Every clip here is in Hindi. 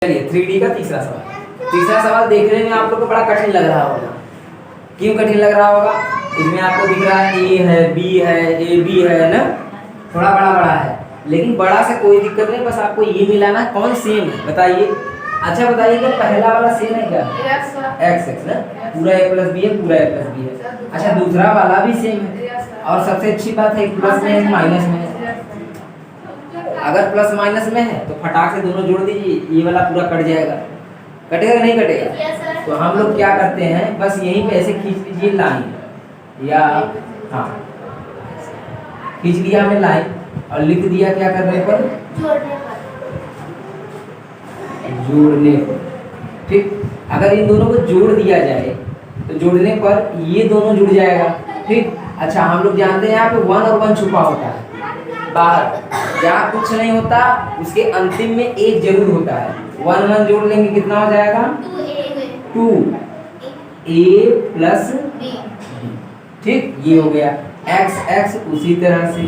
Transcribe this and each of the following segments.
चलिए 3D का तीसरा सवाल। तीसरा सवाल देखने में आप लोग को बड़ा कठिन लग रहा होगा। क्यों कठिन लग रहा होगा? इसमें आपको दिख रहा है ए है, बी है, ए बी है ना, थोड़ा बड़ा बड़ा है, लेकिन बड़ा से कोई दिक्कत नहीं, बस आपको ये मिलाना है कौन सेम है बताइए। अच्छा बताइए कि पहला वाला सेम है क्या? एक्स एक्स ना, पूरा ए प्लस बी है, पूरा ए प्लस बी है। अच्छा दूसरा वाला भी सेम है, और सबसे अच्छी बात है एक प्लस में एक माइनस में है। अगर प्लस माइनस में है तो फटाक से दोनों जोड़ दीजिए, ये वाला पूरा कट जाएगा। कटेगा नहीं कटेगा? तो हम लोग क्या करते हैं, बस यहीं पे ऐसे खींच लीजिए लाइन, या हाँ खींच लिया हमने लाइन और लिख दिया क्या करने पर? जोड़ने पर। ठीक, अगर इन दोनों को जोड़ दिया जाए तो जोड़ने पर ये दोनों जुड़ जाएगा। ठीक, अच्छा हम लोग जानते हैं यहाँ पे 1 और 1 छुपा होता है बाहर, जहाँ कुछ नहीं होता उसके अंतिम में एक जरूर होता है। 1 1 जोड़ लेंगे कितना हो जाएगा? 2a plus b। ठीक, ये हो गया x x। उसी तरह से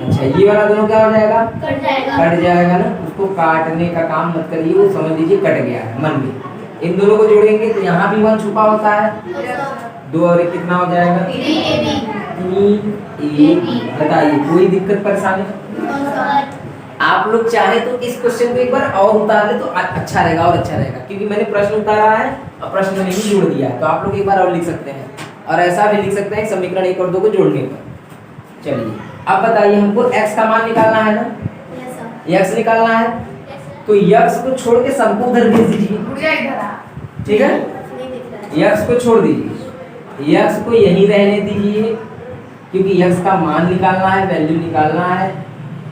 अच्छा ये वाला दोनों क्या हो जाएगा? कट जाएगा ना, उसको काटने का काम मत करिए, वो समझ लीजिए कट गया है मन में। इन दोनों को जोड़ेंगे तो यहाँ भी 1 छुपा होता है, 2 और 1 कितना हो जाएगा? 3ab। बताइए कोई दिक्कत परेशानी? आप लोग चाहे तो इस क्वेश्चन को एक बार और उतार ले तो अच्छा रहेगा, और अच्छा रहेगा, क्योंकि मैंने प्रश्न उतारा है और प्रश्न में ही जोड़ दिया है, तो आप लोग एक बार और लिख सकते हैं, और ऐसा भी लिख सकते हैं समीकरण 1 और 2 को जोड़ने पर। चलिए अब बताइए, हमको x का मान निकालना है ना, x निकालना है, तो x को छोड़ के सबको उधर भेज दीजिए। ठीक है, x को छोड़ दीजिए, x को यहीं रहने दीजिए, क्योंकि x का मान निकालना है, वैल्यू निकालना है।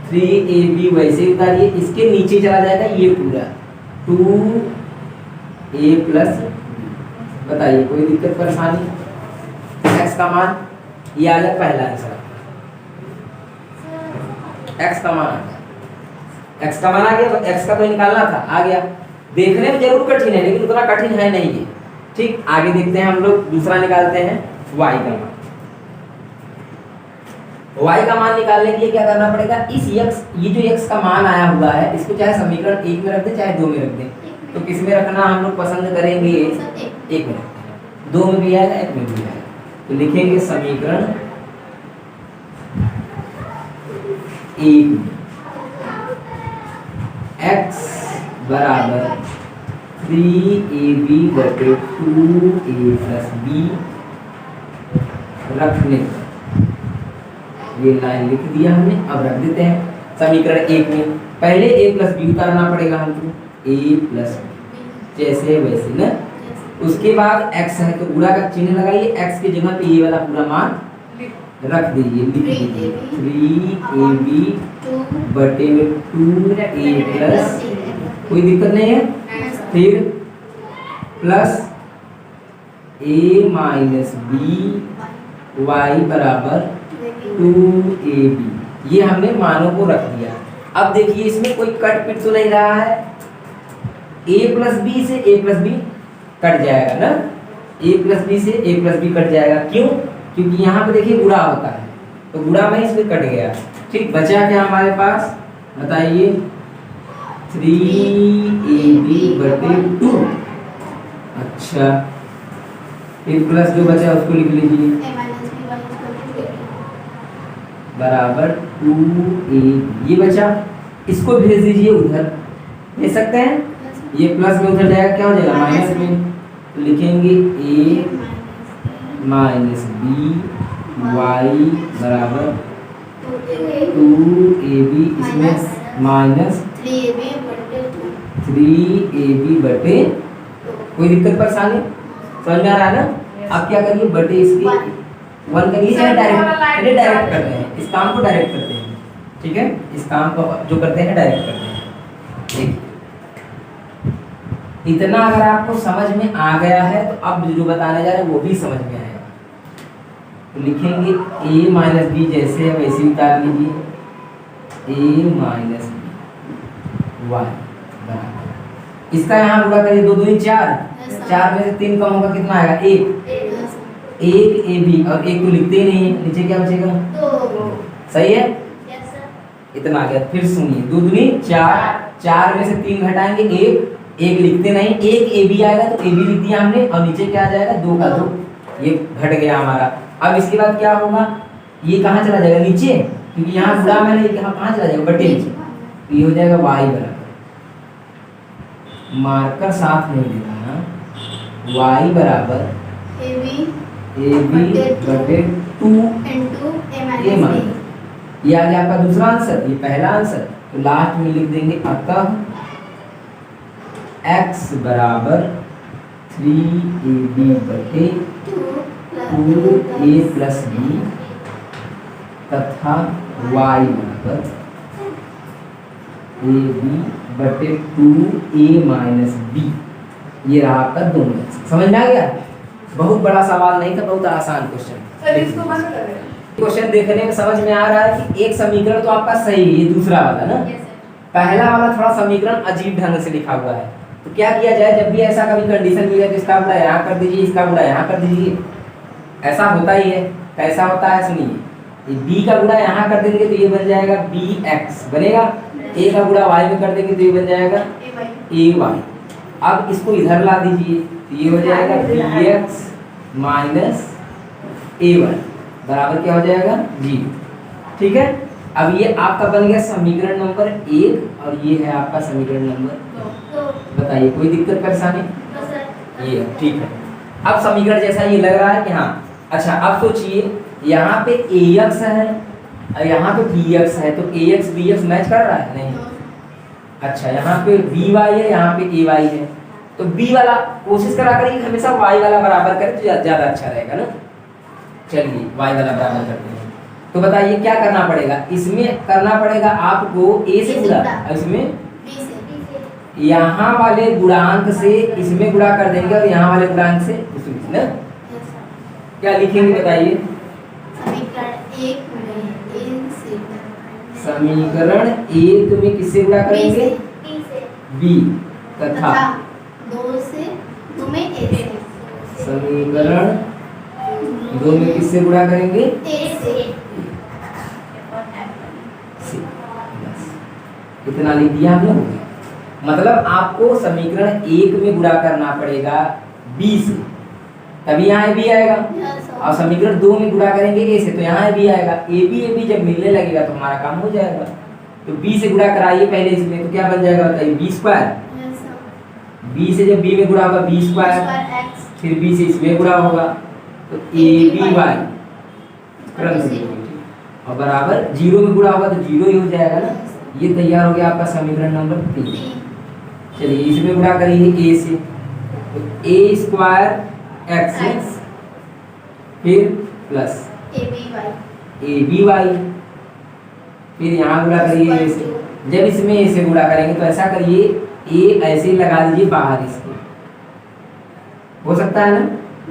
3ab वैसे ही उतारिए, इसके नीचे चला जाएगा ये पूरा 2a प्लस। बताइए कोई दिक्कत परेशानी? x का मान ये आ गया, पहला आंसर x का मान आ गया। x का मान आ गया, तो x का तो निकालना था, आ गया। देखने में जरूर कठिन है, लेकिन उतना कठिन है नहीं ये। ठीक, आगे देखते हैं हम लोग, दूसरा निकालते हैं y का मान। y का मान निकालने के लिए क्या करना पड़ेगा? इस x, ये जो x का मान आया हुआ है, इसको चाहे समीकरण 1 में रख दें चाहे 2 में रख दें, तो किस में रखना हम लोग पसंद करेंगे? 1 में रखते हैं। 2 में भी आएगा, 1 में भी आएगा, तो लिखेंगे समीकरण 1 x बराबर 3ab बटे 2a प्लस b रखने पर, ये लाइन लिख दिया हमने। अब रख देते हैं समीकरण 1 में। पहले a प्लस बी उतारना पड़ेगा हमको, a प्लस बी जैसे वैसे ना। उसके बाद x है तो पूरा का चिन्ह लगाइए, x की जगह पे ये वाला पूरा मान रख दीजिए, लिख दीजिए 3ab बटे 2a प्लस, कोई दिक्कत नहीं है। फिर plus a minus b y बराबर 2ab, ये हमने मानों को रख दिया। अब देखिए इसमें कोई कट पिट तो नहीं रहा है, a प्लस बी से a प्लस बी कट जाएगा ना, a प्लस बी से a प्लस बी कट जाएगा। क्यों? क्योंकि यहाँ पे देखिए गुणा होता है, तो गुणा में इसमें कट गया। ठीक, बचा क्या हमारे पास बताइए? 3ab बटे 2। अच्छा फिर प्लस जो बचा उसको लिख लीजिए बराबर 2a, ये बचा, इसको भेज दीजिए उधर, भेज सकते हैं। ये प्लस में उधर जाएगा, क्या हो जाएगा? माइनस में, तो लिखेंगे a माइनस b y बराबर 2ab, इसमें माइनस 3ab बटे। कोई दिक्कत परेशानी समझ में आ रहा है ना? अब क्या करिए, बटे इसके 1 करिए, चाहे डायरेक्ट करते हैं, इस काम को डायरेक्ट करते हैं। ठीक है, इस काम को जो करते हैं डायरेक्ट करते हैं। ठीक, इतना अगर आपको समझ में आ गया है तो अब जो बताने जा रहे हैं वो भी समझ में आएगा। तो लिखेंगे a माइनस बी जैसे है वैसे उतार लीजिए, a माइनस बी वाई बराबर, इसका यहाँ गुणा करिए, 2 दूनी 4, 4 में से 3 कम होगा, कितना आएगा? 1 ab, और 1 को लिखते ही नहीं है, नीचे क्या बचेगा? 2। सही है, इतना आ गया। फिर सुनिए, 2 दूनी 4, 4 में से 3 घटाएंगे 1 लिखते नहीं, 1 ए बी आएगा तो ए बी लिख दिया हमने, और नीचे क्या आ जाएगा 2 का 2, ये घट गया हमारा। अब इसके बाद क्या होगा, ये कहाँ चला जाएगा नीचे, क्योंकि यहाँ गुणा में नहीं, कहाँ चला जाएगा बटे नीचे, तो ये हो जाएगा y बराबर, मार्कर साथ नहीं देना ना, y बराबर ए बी बटे 2 ए माइनस, ये आ गया आपका दूसरा आंसर, ये पहला आंसर। तो लास्ट में लिख देंगे अतः x बराबर 3ab बटे 2a प्लस b तथा y बराबर ab बटे 2a माइनस b। ये रहा आपका दोनों। समझ में आ गया? बहुत बड़ा सवाल नहीं था, बहुत आसान क्वेश्चन। क्वेश्चन देखने में समझ में आ रहा है कि एक समीकरण तो आपका सही है, ये दूसरा वाला ना, पहला वाला थोड़ा समीकरण अजीब ढंग से लिखा हुआ है। तो क्या किया जाए, जब भी ऐसा कभी कंडीशन मिले तो इसका गुणा यहाँ कर दीजिए, इसका गुणा यहाँ कर दीजिए, ऐसा होता ही है। कैसा होता है सुनिए, ये b का गुणा यहाँ कर देंगे तो ये बन जाएगा bx बनेगा, a का गुणा y में कर देंगे तो ये बन जाएगा ay। अब इसको इधर ला दीजिए तो ये हो जाएगा bx माइनस a1 बराबर क्या हो जाएगा 0। ठीक है, अब ये आपका बन गया समीकरण नंबर 1 और ये है आपका समीकरण नंबर 2। बताइए कोई दिक्कत परेशानी? ये ठीक है। अब समीकरण जैसा ये लग रहा है कि हाँ, अच्छा अब सोचिए यहाँ पे ax है और यहाँ पे bx है, तो ax bx मैच कर रहा है नहीं? अच्छा यहाँ पे by है, यहाँ पे ay है, तो b वाला कोशिश करा करिए हमेशा y वाला बराबर करें तो ज़्यादा अच्छा रहेगा ना। चलिए y वाला बराबर करते हैं। तो बताइए क्या करना पड़ेगा, इसमें करना पड़ेगा आपको a से गुणा, इसमें यहाँ वाले गुणांक से इसमें गुणा कर देंगे और यहाँ वाले गुणांक से इसमें ना। क्या लिखेंगे बताइए? समीकरण 1 में किससे गुणा करेंगे? b तथा 2 से 2 में a से। समीकरण 2 में किससे गुणा करेंगे? a से। इतना लिख दिया हम लोग। मतलब आपको समीकरण 1 में गुणा करना पड़ेगा b से, तभी यहाँ b आएगा, और समीकरण 2 में गुणा करेंगे a से तो यहाँ b आएगा। ab जब मिलने लगेगा तो हमारा काम हो जाएगा। तो b से गुणा कराइए पहले इसमें, तो क्या बन जाएगा बताइए? b square. b से जब b में गुणा होगा b स्क्वायर, फिर b से इसमें गुणा होगा तो aby और बराबर 0 में गुणा होगा तो 0 ही हो जाएगा ना। ये तैयार हो गया आपका समीकरण नंबर 3। चलिए इसमें गुणा करिए a से, तो a स्क्वायर x फिर प्लस aby, फिर यहाँ गुणा करिए a से। जब इसमें a से गुणा करेंगे तो ऐसा करिए a ऐसे ही लगा दीजिए बाहर इसके, हो सकता है ना?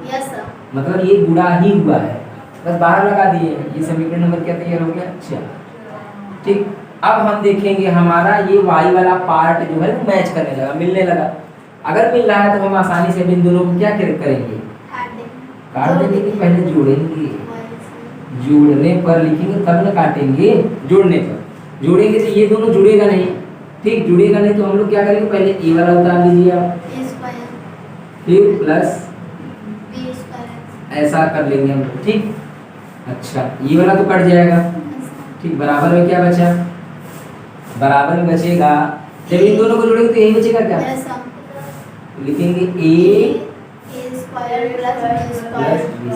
Yes sir. मतलब ये गुणा ही हुआ है, बस बाहर लगा दिए। ये समीकरण नंबर क्या तैयार हो गया? अच्छा ठीक। अब हम देखेंगे हमारा ये y वाला पार्ट जो है वो मैच करने लगा, मिलने लगा। अगर मिल रहा है तो हम आसानी से इन दोनों को क्या करेंगे? काट देंगे कि पहले जोड़ेंगे? जोड़ने पर लिखेंगे तब ना काटेंगे। जोड़ने पर जोड़ेंगे तो ये दोनों जुड़ेगा नहीं, ठीक, जुड़ेगा नहीं तो हम लोग क्या करेंगे? पहले a वाला उतार लीजिए आप, फिर प्लस ऐसा कर लेंगे हम लोग, ठीक। अच्छा ये वाला तो कट जाएगा, ठीक। बराबर में क्या बचा? बराबर में बचेगा, जब इन दोनों को जोड़ेंगे तो यही बचेगा क्या? लिखेंगे a स्क्वायर प्लस b।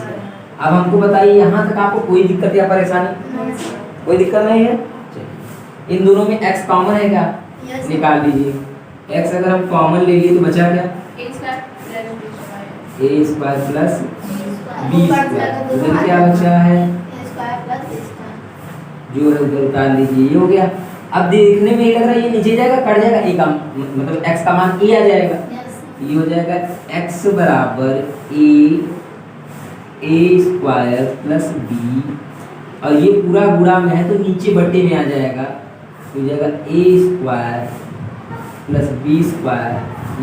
अब हमको बताइए यहाँ तक आपको कोई दिक्कत या परेशानी? कोई दिक्कत नहीं है। इन दोनों में x कॉमन है क्या? निकाल लीजिए। x अगर हम कॉमन ले लिए तो बचा क्या? a square plus b square. उधर क्या बचा है? जो है उधर उतार लीजिए, ये हो गया। अब देखने में ये लग रहा है ये नीचे जाएगा, कट जाएगा, a का मतलब x का मान a आ जाएगा। ये हो जाएगा x बराबर a स्क्वायर प्लस b, और ये पूरा गुणा में है तो नीचे बट्टे में आ जाएगा, तो हो जाएगा a square plus b square.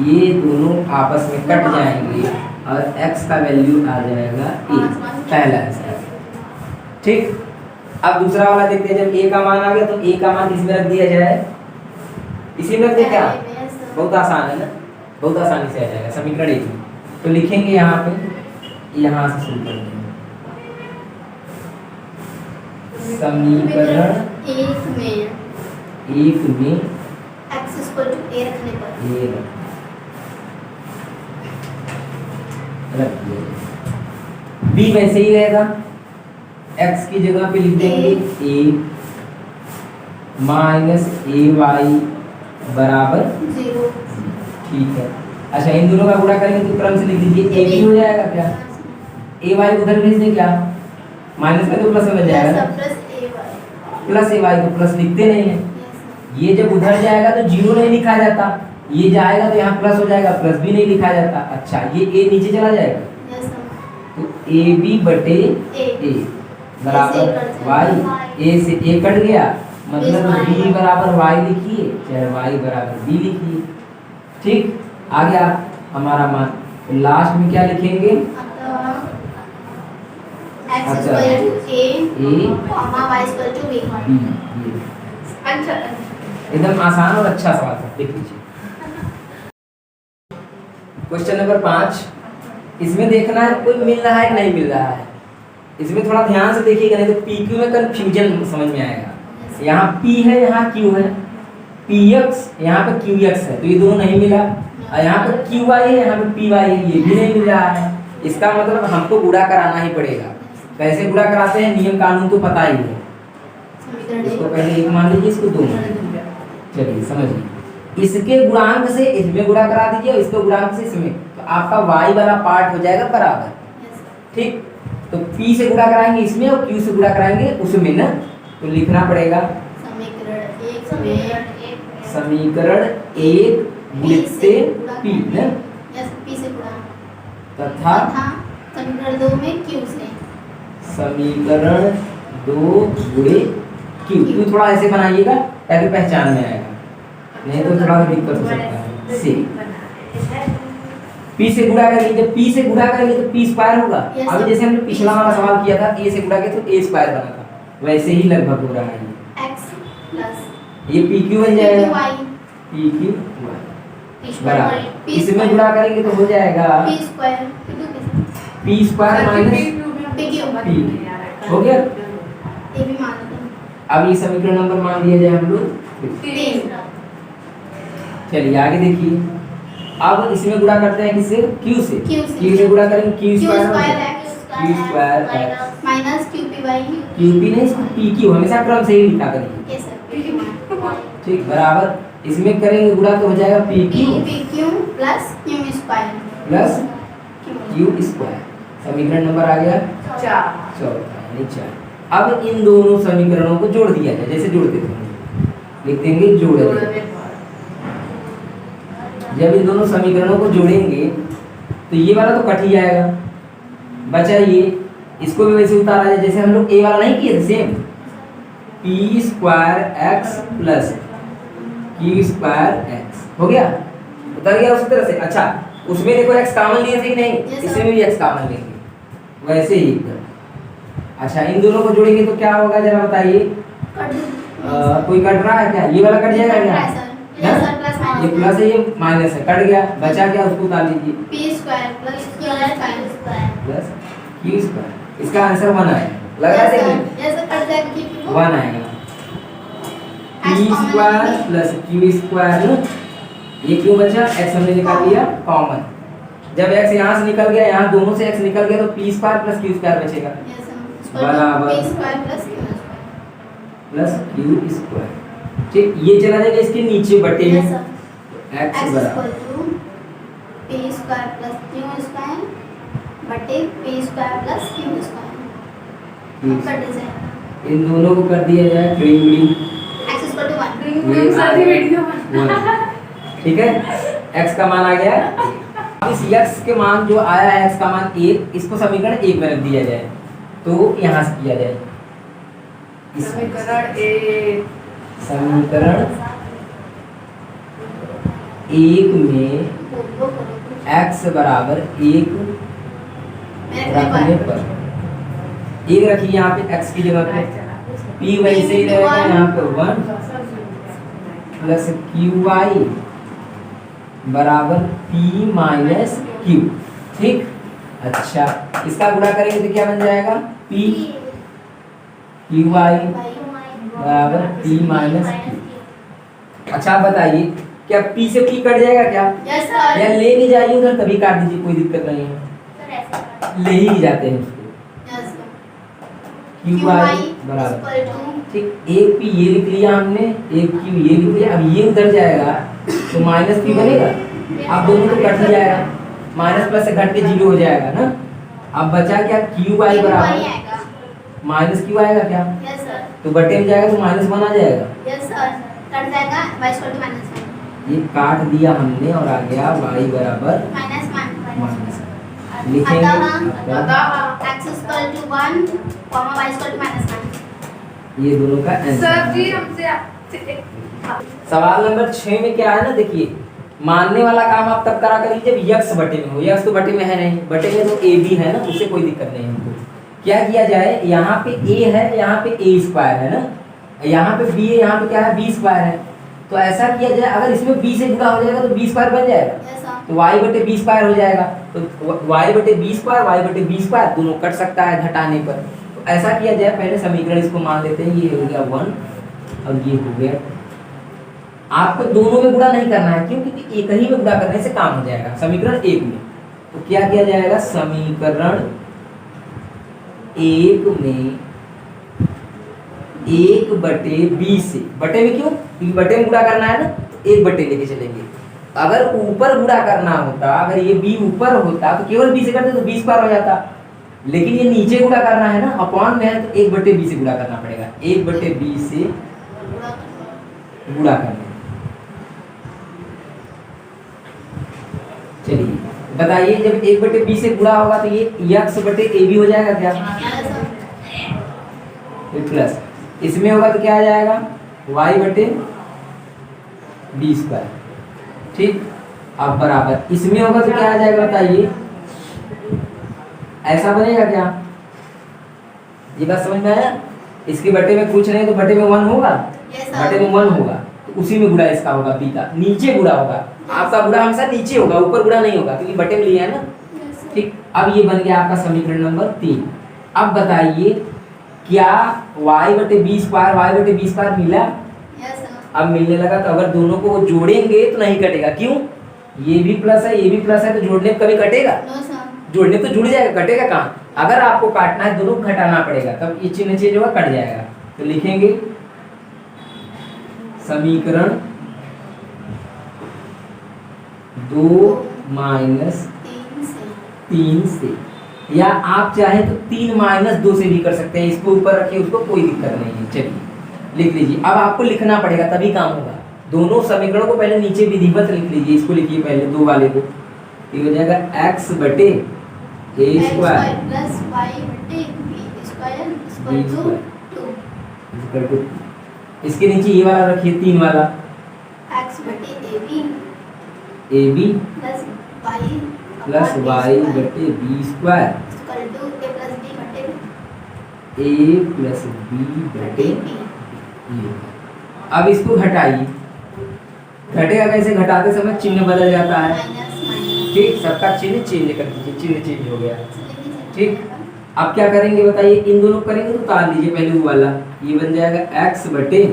ये दोनों आपस में कट जाएंगे और x का वैल्यू आ जाएगा a, पहला आंसर, ठीक। अब दूसरा वाला देखते हैं। जब a का मान आ गया तो a का मान किस में रख दिया जाए? इसी में से क्या yes, sir. बहुत आसान है ना, बहुत आसानी से आ जाएगा समीकरण एक में। तो लिखेंगे यहाँ पे, यहाँ से शुरू करते हैं समीकरण एक में एक में x इक्वल टू a रखने पर ये रख दिया, बी वैसे ही रहेगा, x की जगह पे लिख देंगे a माइनस ए वाई बराबर 0। ठीक है। अच्छा इन दोनों का गुणा करेंगे तो क्रम से लिख दीजिए, ए भी हो जाएगा क्या, ए वाई उधर भेज दें क्या, माइनस में तो प्लस में जाएगा ना, प्लस ए वाई तो प्लस लिखते नहीं है, ये जब उधर जाएगा तो जीरो नहीं लिखा जाता, ये जाएगा तो यहाँ प्लस हो जाएगा, प्लस भी नहीं लिखा जाता। अच्छा ये ए नीचे चला जाएगा तो ए बी बटे ए बराबर वाई, ए से ए कट गया मतलब बी बराबर वाई लिखिए चाहे वाई बराबर बी लिखिए। ठीक, आ गया हमारा मान। तो लास्ट में क्या लिखेंगे, x equal to a comma y equal to b। अच्छा एकदम आसान और अच्छा सवाल था, देख लीजिए। क्वेश्चन नंबर 5, इसमें देखना है कोई मिल रहा है कि नहीं मिल रहा है, इसमें थोड़ा ध्यान से देखिएगा नहीं तो PQ में कंफ्यूजन समझ में आएगा। यहाँ P है यहाँ Q है, PX यहाँ पे QX है तो ये दोनों नहीं मिला, और यहाँ पे QY है यहाँ पे PY है ये भी नहीं मिल रहा है। इसका मतलब हमको गुणा कराना ही पड़ेगा। कैसे गुणा कराते हैं, नियम कानून तो पता ही है। इसको पहले एक मान लीजिए, इसको दो मान लीजिए। चलिए समझिए, इसके गुणांक से इसमें गुणा करा दीजिए और इसको गुणांक से इसमें, तो आपका y वाला पार्ट हो जाएगा बराबर। ठीक, तो P से गुणा कराएंगे इसमें और Q से गुणा कराएंगे उसमें ना, तो लिखना पड़ेगा समीकरण एक गुणित P ना तथा समीकरण 2 में Q से समीकरण 2 गुणित Q थोड़ा ऐसे बनाइएगा ताकि पहचान में आएगा, नहीं तो थोड़ा दिक्कत हो सकता है। से P से गुणा करेंगे, जब P से गुणा करेंगे तो P स्क्वायर होगा। अभी जैसे हमने पिछला वाला सवाल किया था A से गुणा किया तो A स्क्वायर बना था, वैसे ही लगभग हो रहा है x प्लस ये PQ बन जाएगा y PQ बराबर, इसमें गुणा करेंगे तो हो जाएगा p square P square minus pq P हो गया। ये भी मान लेते हैं। अब ये समीकरण नंबर मान दिया जाए हम लोग। 3 चलिए आगे देखिए, अब इसमें गुणा करते हैं किससे, Q से। Q से। Q से गुणा करेंगे Q स्क्वायर है Q square minus qpy QP नहीं इसको PQ हमेशा क्रम से ही लिखा करेंगे। ये सर ठीक, बराबर इसमें करेंगे गुणा तो हो जाएगा PQ pq plus q square plus Q square. समीकरण नंबर आ गया 4 4। अब इन दोनों समीकरणों को जोड़ दिया जाए, जैसे जोड़ते थे लिख देंगे जोड़ देंगे। जब इन दोनों समीकरणों को जोड़ेंगे तो ये वाला तो कट ही जाएगा, बचा ये, इसको भी वैसे उतारा जाए जैसे हम लोग ए वाला नहीं किए थे same, P square x plus Q square x हो गया, उतर गया उसी तरह से। अच्छा उसमें देखो x कॉमन लिए थे कि नहीं, इसमें भी x कॉमन लेंगे वैसे ही एकदम। अच्छा इन दोनों को जोड़ेंगे तो क्या होगा जरा बताइए, कोई कट रहा है क्या, ये वाला कट जाएगा क्या, ये प्लस है ये माइनस है, कट गया, बचा क्या उसको उतार लीजिए p square plus q square plus Q square. इसका आंसर 1 आएगा, लगा देंगे जैसे कट जाएगा कि 1 आएगा। P square plus Q square, ये क्यों बचा, x हमने निकाल लिया कॉमन, जब x यहाँ से निकल गया यहाँ दोनों से x निकल गया तो P square plus Q square बचेगा बराबर p square plus q plus Q square. ठीक, ये चला जाएगा इसके नीचे बटे में, x बराबर p square plus q square बटे p square plus q square cut जाएगा। इन दोनों को कर दिया जाए green green, x equal to 1 ठीक है, x का मान आ गया। अब इस x के मान जो आया है x का मान 1, इसको समीकरण 1 में रख दिया जाए तो यहाँ से किया जाए समीकरण समीकरण 1 में x बराबर 1 रखने पर 1 रखिए यहाँ पे x की जगह पे, p वैसे ही रहेगा यहाँ पे 1 प्लस क्यू वाई बराबर पी माइनस क्यू। ठीक, अच्छा इसका गुणा करेंगे तो क्या बन जाएगा, पी क्यू वाई बराबर पी माइनस क्यू। अच्छा आप बताइए क्या पी से पी कट जाएगा क्या, यस सर। या ले नहीं जाइए उधर तभी काट दीजिए, कोई दिक्कत नहीं है, सर ऐसे कर। ले ही जाते हैं उसको। Yes sir. क्यू वाई बराबर इक्वल टू ठीक, एक पी ये लिख लिया हमने, एक क्यू ये लिख लिया, अब ये उधर जाएगा तो माइनस पी बनेगा, अब दोनों तो कट ही जाएगा, माइनस प्लस से घट के जीरो हो जाएगा ना। अब बचा क्या, क्यू वाई बराबर आएगा। माइनस क्यू आएगा क्या, यस सर। तो बटे में जाएगा तो माइनस वन आ जाएगा, यस सर। कट जाएगा y इक्वल टू -1 ये काट दिया हमने और आ गया y बराबर -1 माइनस लिखेंगे अतः x equal to 1 y equal to -1। ये दोनों का सर आंसर। जी हमसे आपसे सवाल नंबर 6 में क्या है ना, देखिए मानने वाला काम आप तब करा करिए जब यक्स बटे में हो, यक्स तो बटे में है नहीं, बटे में तो ए बी है ना, उससे कोई दिक्कत नहीं हमको। क्या किया जाए, यहाँ पे ए है, यहाँ पे ए स्क्वायर है ना, यहाँ पे बी है, यहाँ पे क्या है बी स्क्वायर है, तो ऐसा किया जाए अगर इसमें बी से गुणा हो जाएगा तो बी स्क्वायर बन जाएगा, यस सर। तो y बटे बी स्क्वायर हो जाएगा, तो y बटे बी स्क्वायर y बटे बी स्क्वायर दोनों कट सकता है घटाने पर। तो ऐसा किया जाए, पहले समीकरण इसको मान लेते हैं, ये हो गया 1 और ये हो गया, आपको दोनों में गुणा नहीं करना है क्योंकि एक ही में गुणा करने से काम हो जाएगा, समीकरण एक में। तो क्या किया जाएगा, समीकरण एक में 1 बटे बी से, बटे में क्यों, क्योंकि बटे में गुणा करना है ना, तो 1 बटे लेके चलेंगे। अगर ऊपर गुणा करना होता, अगर ये बी ऊपर होता तो केवल बी से करते तो बी स्क्वायर हो जाता, लेकिन ये नीचे गुणा करना है ना, अपॉन में है तो 1 बटे बी से गुणा करना पड़ेगा, 1 बटे बी से गुणा करना। चलिए बताइए, जब 1 बटे बी से गुणा होगा तो ये यक्स बटे ए बी हो जाएगा क्या, यस सर। फिर प्लस इसमें होगा तो क्या आ जाएगा, y बटे बी स्क्वायर। ठीक, अब बराबर इसमें होगा तो क्या आ जाएगा बताइए, ऐसा बनेगा क्या, ये बात समझ में आया। इसके बटे में कुछ नहीं तो बटे में 1 होगा, यस सर। बटे में 1 होगा तो उसी में गुणा इसका होगा, बी का नीचे गुणा होगा, आपका गुणा हमेशा नीचे होगा, ऊपर गुणा नहीं होगा क्योंकि बटे में लिया है ना। Yes sir. ठीक, अब ये बन गया आपका समीकरण नंबर 3। अब बताइए क्या y बटे बी स्क्वायर मिला, यस सर। अब मिलने लगा, तो अगर दोनों को जोड़ेंगे तो नहीं कटेगा, क्यों, ये भी प्लस है ये भी प्लस है, तो जोड़ने में कभी कटेगा, नो सर। जोड़ने तो जुड़ जाएगा, कटेगा कहाँ, अगर आपको काटना है दोनों को घटाना पड़ेगा, तब ये चिन्ह चेंज होगा, कट जाएगा। तो लिखेंगे समीकरण 2 माइनस 3 से, या आप चाहे तो 3 माइनस 2 से भी कर सकते हैं, इसको ऊपर रखिए, उसको कोई दिक्कत नहीं है। चलिए लिख लीजिए, अब आपको लिखना पड़ेगा तभी काम होगा, दोनों समीकरणों को पहले नीचे विधिवत लिख लीजिए, इसको लिखिए पहले 2 वाले को, ये हो जाएगा x बटे ए स्क्वायर प्लस y बटे b स्क्वायर इक्वल टू 2। इसके नीचे ये वाला रखिए 3 वाला, x बटे a b plus plus y बटे b square equal to a plus b बटे ए प्लस बी बटे b। ये। अब इसको घटाइए, घटेगा कैसे, घटाते समय चिन्ह बदल जाता है, माइनस ठीक, सबका चिन्ह चेंज कर दीजिए, चिन्ह चेंज हो गया। माइनस। ठीक, अब क्या करेंगे बताइए, इन दोनों को करेंगे तो उतार लीजिए, पहले वो वाला ये बन जाएगा x बटे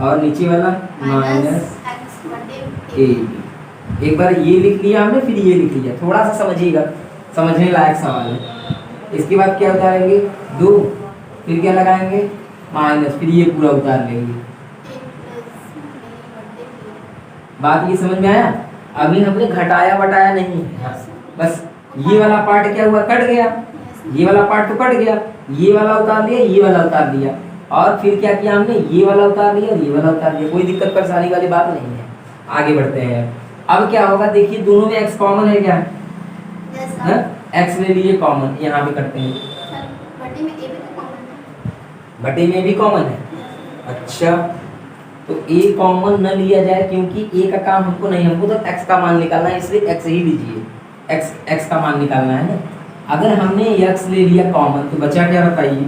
और नीचे वाला माइनस x बटे ए बी। एक बार ये लिख लिया हमने, फिर ये लिख लिया, थोड़ा सा समझिएगा, समझने लायक सवाल है। इसके बाद क्या उतारेंगे 2, फिर क्या लगाएंगे माइनस, फिर ये पूरा उतार लेंगे। बात ये समझ में आया, अभी हमने घटाया बटाया नहीं है, बस ये वाला पार्ट क्या हुआ, कट गया, ये वाला पार्ट तो कट गया, ये वाला उतार लिया, ये वाला उतार लिया, और फिर क्या किया हमने, ये वाला उतार लिया और ये वाला उतार लिया, कोई दिक्कत परेशानी वाली बात नहीं है। आगे बढ़ते हैं, अब क्या होगा देखिए, दोनों में x कॉमन है क्या, है x ले लिए कॉमन, यहाँ भी करते हैं, बटे में भी कॉमन है। अच्छा, तो a कॉमन न लिया जाए क्योंकि a का काम हमको नहीं, हमको तो x का मान निकालना है, इसलिए x ही लीजिए, x का मान निकालना है ना। अगर हमने x ले लिया कॉमन तो बचा क्या बताइए,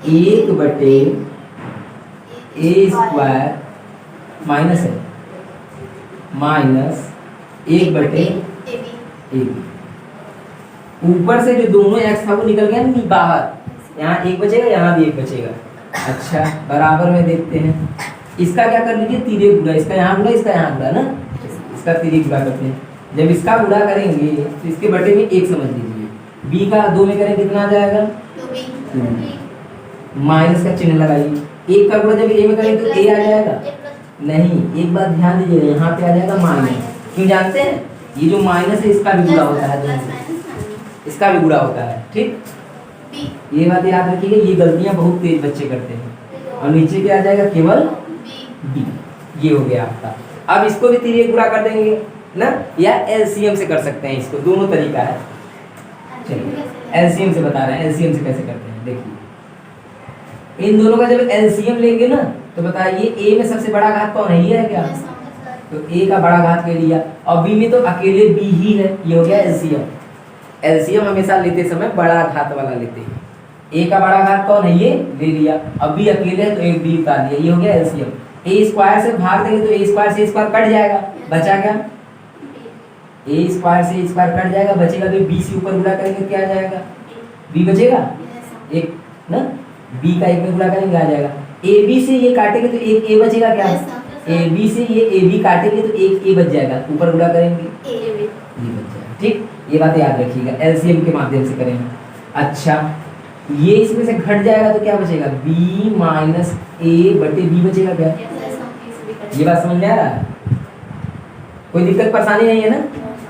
1 बटे ए स्क्वायर माइनस है माइनस 1 बटे ए बी। A B. ऊपर से जो दोनों एक्स था वो निकल गया नहीं बाहर, यहाँ 1 बचेगा, यहाँ भी 1 बचेगा। अच्छा बराबर में देखते हैं, इसका क्या कर लीजिए तिर्यक गुणा, इसका यहाँ गुणा, इसका यहाँ गुणा ना, इसका तिर्यक गुणा करते हैं। जब इसका गुणा करेंगे तो इसके बटे में 1 समझ लीजिए, बी का 2 में करें कितना आ जाएगा, 2b। माइनस का चिन्ह लगाइए। 1 का गुणा जब ए में करेंगे तो ए आ जाएगा, नहीं एक बात ध्यान दीजिए, यहाँ पे आ जाएगा माइनस। क्यों जानते हैं, ये जो माइनस है इसका भी गुणा होता है, इसका भी गुणा होता है, ठीक। ये बात याद रखिएगा, ये गलतियां बहुत तेज बच्चे करते हैं। और नीचे क्या आ जाएगा, केवल बी। ये हो गया आपका। अब इसको भी तिर्यक गुणा कर देंगे ना, या एलसीएम से कर सकते हैं, इसको दोनों तरीका है। चलिए एलसीएम से बता रहे हैं, एलसीएम से कैसे करते हैं देखिए। इन दोनों का जब एलसीएम लेंगे ना तो बताइए ए में सबसे बड़ा घात कौन है, ये है क्या, तो ए का बड़ा घात ले लिया, और बी में तो अकेले बी ही है, ये हो गया एलसीएम। एलसीएम हमेशा लेते समय बड़ा घात वाला लेते हैं। ए का बड़ा घात कौन है, ये ले लिया, अब बी अकेले है तो एक बी उतार लिया, ये हो गया एलसीएम। ए स्क्वायर से भाग देंगे तो ए स्क्वायर से स्क्वायर कट जाएगा, बचा क्या, ए स्क्वायर से स्क्वायर कट जाएगा, बचेगा भी बी से ऊपर गुणा करेंगे क्या आ जाएगा, बी बचेगा एक ना, बी का 1 में गुणा करेंगे आ जाएगा। ए बी से ये काटेंगे तो एक ए बचेगा क्या, ए बी से ये ए बी काटेंगे तो एक ए बच जाएगा, ऊपर गुणा करेंगे ये बच जाएगा, ठीक। ये बात याद रखिएगा, एलसीएम के माध्यम से करेंगे। अच्छा ये इसमें से घट जाएगा तो क्या बचेगा, b माइनस ए बटे बी बचेगा क्या, ये बात समझ में आ रहा है, कोई दिक्कत परेशानी नहीं है ना।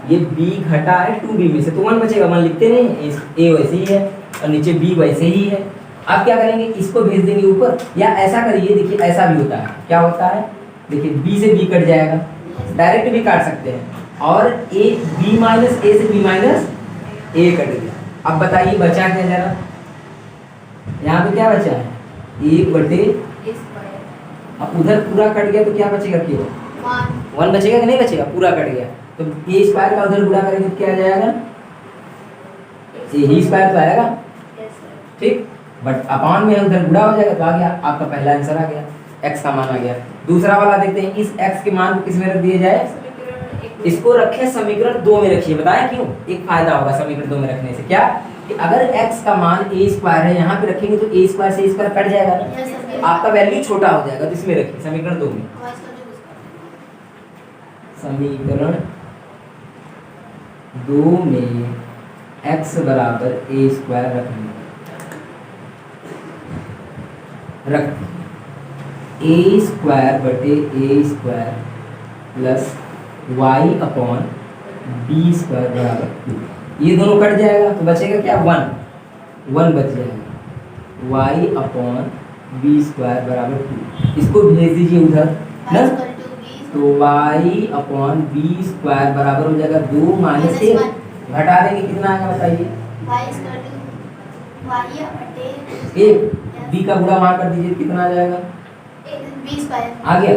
ये b घटा है 2b में से तो 1 बचेगा, 1 लिखते नहीं, a वैसे ही है और नीचे b वैसे ही है। अब क्या करेंगे, इसको भेज देंगे ऊपर, या ऐसा करिए, देखिए ऐसा भी होता है, क्या होता है देखिए, b से b कट जाएगा, डायरेक्ट भी काट सकते हैं, और a b माइनस a से b माइनस a कट गया। अब बताइए बचा क्या जरा, यहाँ पे क्या बचा है, 1 बटे, अब उधर पूरा कट गया तो क्या बचेगा, केवल 1 बचेगा कि नहीं बचेगा, पूरा कट गया तो ए स्क्वायर का उधर गुणा करेंगे तो क्या आ जाएगा, ए स्क्वायर तो आएगा, ठीक। बट अपान में उधर गुणा हो जाएगा तो आ गया आपका पहला आंसर आ गया, x का मान आ गया। दूसरा वाला देखते हैं, इस x के मान को किस में रख दिया जाए, इसको रखें समीकरण 2 में रखिए, बताया क्यों, एक फायदा होगा समीकरण 2 में रखने से, क्या कि अगर x का मान a स्क्वायर है, यहाँ पे रखेंगे तो a स्क्वायर से स्क्वायर कट जाएगा ना, आपका वैल्यू छोटा हो जाएगा, तो इसमें रखिए समीकरण 2 में, समीकरण 2 में x बराबर a स्क्वायर रखेंगे, रख a स्क्वायर बटे a square plus y upon b square बराबर 2, ये दोनों कट जाएगा तो बचेगा क्या, 1 बच जाएगा, y अपॉन b स्क्वायर बराबर 2, इसको भेज दीजिए उधर ना, तो y अपॉन b स्क्वायर बराबर हो जाएगा 2 माइनस 1, घटा देंगे कितना आएगा बताइए, 1, b का गुणा वहाँ कर दीजिए कितना आ जाएगा, आ गया,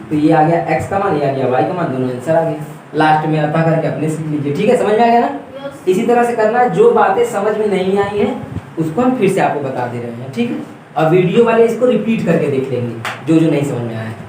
तो ये आ गया x का मान, ये आ गया y का मान, दोनों आंसर आ गया। लास्ट में अतः करके अपने सीख लीजिए, ठीक है, समझ में आ गया ना। इसी तरह से करना, जो बातें समझ में नहीं आई है उसको हम फिर से आपको बता दे रहे हैं, ठीक है, और वीडियो वाले इसको रिपीट करके देख लेंगे जो जो नहीं समझ में आया है।